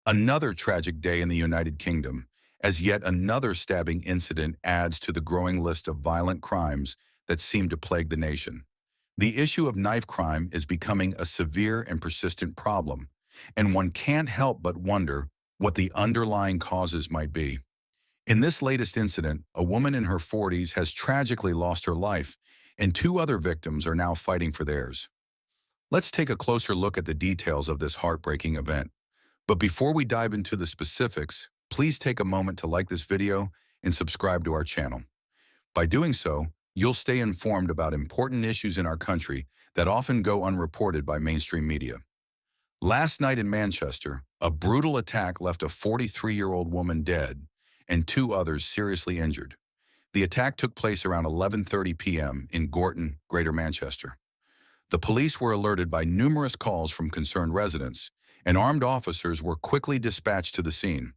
Another tragic day in the United Kingdom, as yet another stabbing incident adds to the growing list of violent crimes that seem to plague the nation. The issue of knife crime is becoming a severe and persistent problem, and one can't help but wonder what the underlying causes might be. In this latest incident, a woman in her 40s has tragically lost her life, and two other victims are now fighting for theirs. Let's take a closer look at the details of this heartbreaking event. But before we dive into the specifics, please take a moment to like this video and subscribe to our channel. By doing so, you'll stay informed about important issues in our country that often go unreported by mainstream media. Last night in Manchester, a brutal attack left a 43-year-old woman dead and two others seriously injured. The attack took place around 11:30 p.m. in Gorton, Greater Manchester. The police were alerted by numerous calls from concerned residents, and armed officers were quickly dispatched to the scene.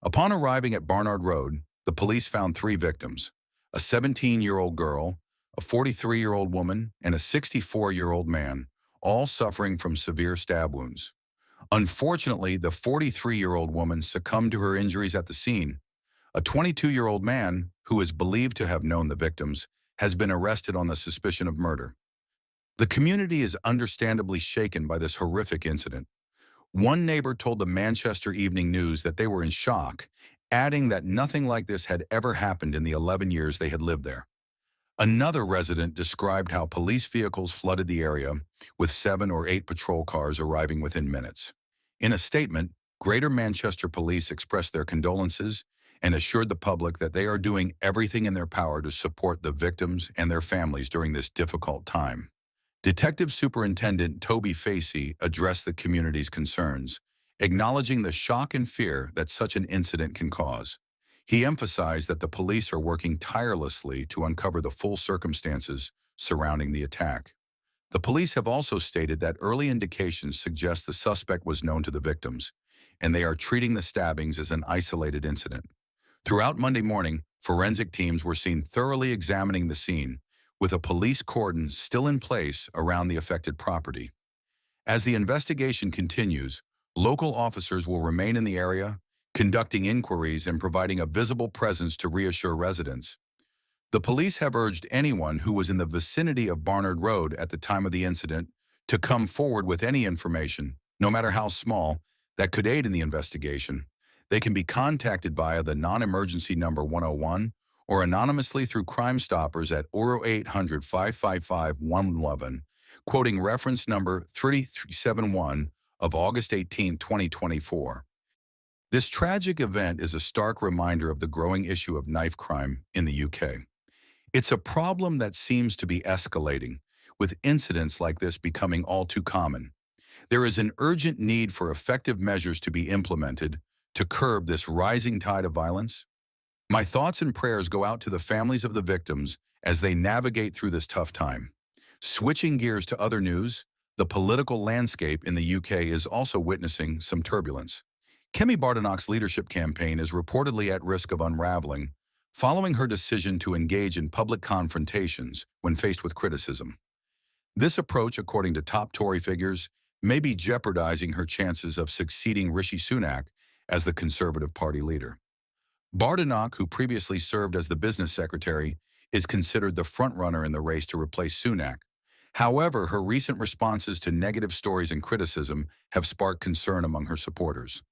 Upon arriving at Barnard Road, the police found three victims: a 17-year-old girl, a 43-year-old woman, and a 64-year-old man, all suffering from severe stab wounds. Unfortunately, the 43-year-old woman succumbed to her injuries at the scene. A 22-year-old man, who is believed to have known the victims, has been arrested on the suspicion of murder. The community is understandably shaken by this horrific incident. One neighbor told the Manchester Evening News that they were in shock, adding that nothing like this had ever happened in the 11 years they had lived there. Another resident described how police vehicles flooded the area, with 7 or 8 patrol cars arriving within minutes. In a statement, Greater Manchester Police expressed their condolences and assured the public that they are doing everything in their power to support the victims and their families during this difficult time. Detective Superintendent Toby Facey addressed the community's concerns, acknowledging the shock and fear that such an incident can cause. He emphasized that the police are working tirelessly to uncover the full circumstances surrounding the attack. The police have also stated that early indications suggest the suspect was known to the victims, and they are treating the stabbings as an isolated incident. Throughout Monday morning, forensic teams were seen thoroughly examining the scene, with a police cordon still in place around the affected property. As the investigation continues, local officers will remain in the area, conducting inquiries and providing a visible presence to reassure residents. The police have urged anyone who was in the vicinity of Barnard Road at the time of the incident to come forward with any information, no matter how small, that could aid in the investigation. They can be contacted via the non-emergency number 101 or anonymously through Crime Stoppers at 0800-555-111, quoting reference number 3371 of August 18, 2024. This tragic event is a stark reminder of the growing issue of knife crime in the UK. It's a problem that seems to be escalating, with incidents like this becoming all too common. There is an urgent need for effective measures to be implemented to curb this rising tide of violence. My thoughts and prayers go out to the families of the victims as they navigate through this tough time. Switching gears to other news, the political landscape in the UK is also witnessing some turbulence. Kemi Badenoch's leadership campaign is reportedly at risk of unraveling, following her decision to engage in public confrontations when faced with criticism. This approach, according to top Tory figures, may be jeopardizing her chances of succeeding Rishi Sunak as the Conservative Party leader. Badenoch, who previously served as the business secretary, is considered the frontrunner in the race to replace Sunak. However, her recent responses to negative stories and criticism have sparked concern among her supporters.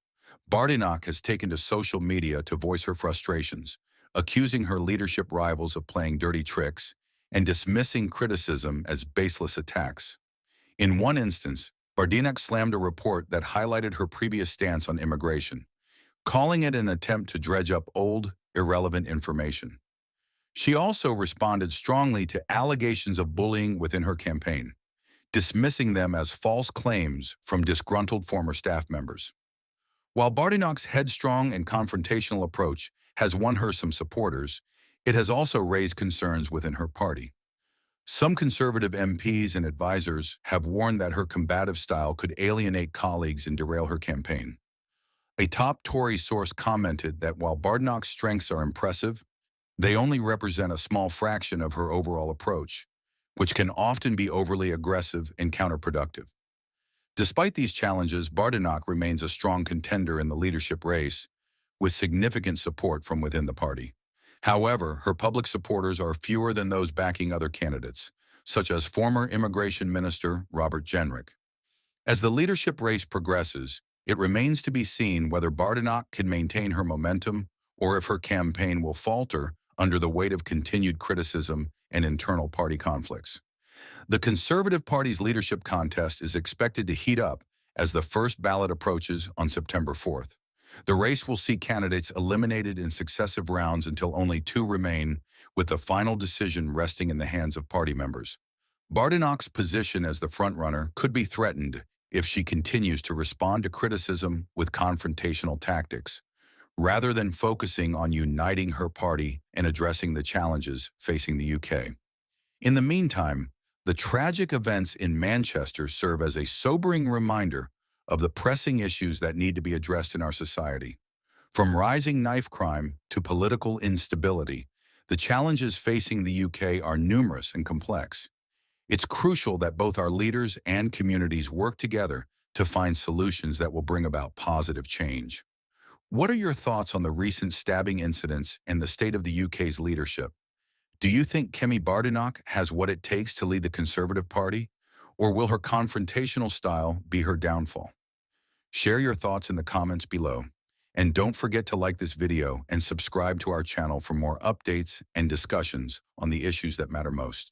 Badenoch has taken to social media to voice her frustrations, accusing her leadership rivals of playing dirty tricks and dismissing criticism as baseless attacks. In one instance, Badenoch slammed a report that highlighted her previous stance on immigration, calling it an attempt to dredge up old, irrelevant information. She also responded strongly to allegations of bullying within her campaign, dismissing them as false claims from disgruntled former staff members. While Badenoch's headstrong and confrontational approach has won her some supporters, it has also raised concerns within her party. Some Conservative MPs and advisors have warned that her combative style could alienate colleagues and derail her campaign. A top Tory source commented that while Badenoch's strengths are impressive, they only represent a small fraction of her overall approach, which can often be overly aggressive and counterproductive. Despite these challenges, Bardenok remains a strong contender in the leadership race, with significant support from within the party. However, her public supporters are fewer than those backing other candidates, such as former Immigration Minister Robert Jenrick. As the leadership race progresses, it remains to be seen whether Bardenok can maintain her momentum or if her campaign will falter under the weight of continued criticism and internal party conflicts. The Conservative Party's leadership contest is expected to heat up as the first ballot approaches on September 4th. The race will see candidates eliminated in successive rounds until only two remain, with the final decision resting in the hands of party members. Bardenok's position as the frontrunner could be threatened if she continues to respond to criticism with confrontational tactics, rather than focusing on uniting her party and addressing the challenges facing the UK. In the meantime, the tragic events in Manchester serve as a sobering reminder of the pressing issues that need to be addressed in our society. From rising knife crime to political instability, the challenges facing the UK are numerous and complex. It's crucial that both our leaders and communities work together to find solutions that will bring about positive change. What are your thoughts on the recent stabbing incidents and the state of the UK's leadership? Do you think Kemi Bardenok has what it takes to lead the Conservative Party, or will her confrontational style be her downfall? Share your thoughts in the comments below. And don't forget to like this video and subscribe to our channel for more updates and discussions on the issues that matter most.